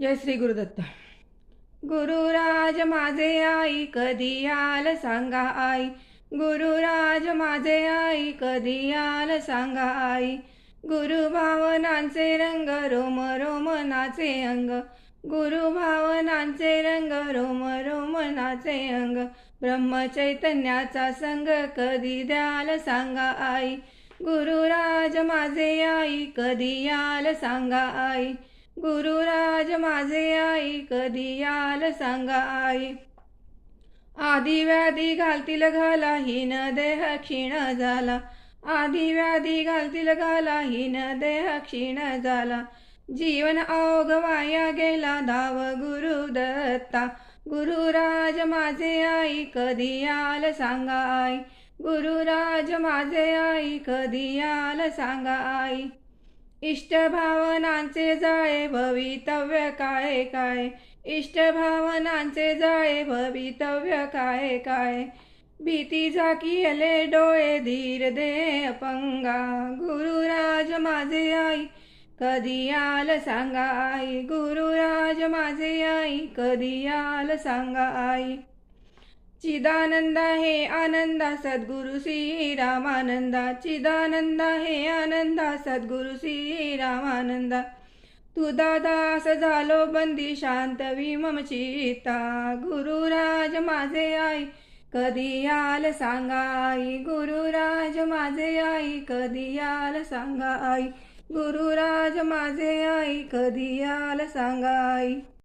जय श्री गुरुदत्त. गुरुराज माझे आई कधी याल सांगा आई. गुरुराज माझे आई कधी याल सांगा आई. गुरुभावनांचे रंग रोम रोम नाचे अंग. गुरुभावनांचे रंग रोम रोम नाचे अंग. ब्रह्मचैतन्याचा संग कधी द्याल सांगा आई. गुरुराज माझे आई कधी याल सांगा आई. गुरुराज माझे आई कधी याल सांगा आई. आधी व्याधी घालतील घाला हीन देह क्षीण झाला. आधी व्याधी घालतील घाला हीन देह क्षीण झाला. जीवन अवघ वाया गेला धाव गुरुदत्ता. गुरुराज माझे आई कधी याल सांगा आई. गुरुराज माझे आई कधी याल सांगा आई. इष्ट भावनांचे जाळे भवितव्य काळे काळे. इष्ट भावनांचे जाळे भवितव्य काळे काळे. भीती झाकिले डोळे धीर दे अपंगा. गुरुराज माझे आई कधी याल सांगा आई. गुरुराज माझे आई कधी याल सांगा आई. चिदानंदा हे आनंदा सद्गुरु श्री रामानंदा. चिदानंदा हे आनंदा सद्गुरु श्री रामानंदा. तुझा दास झालो बंदी शांत विमम चित्ता. गुरुराज माझे आई कधी याल सांगा आई. गुरुराज माझे आई कधी याल सांगा आई. गुरुराज माझे आई कधी याल सांगा आई.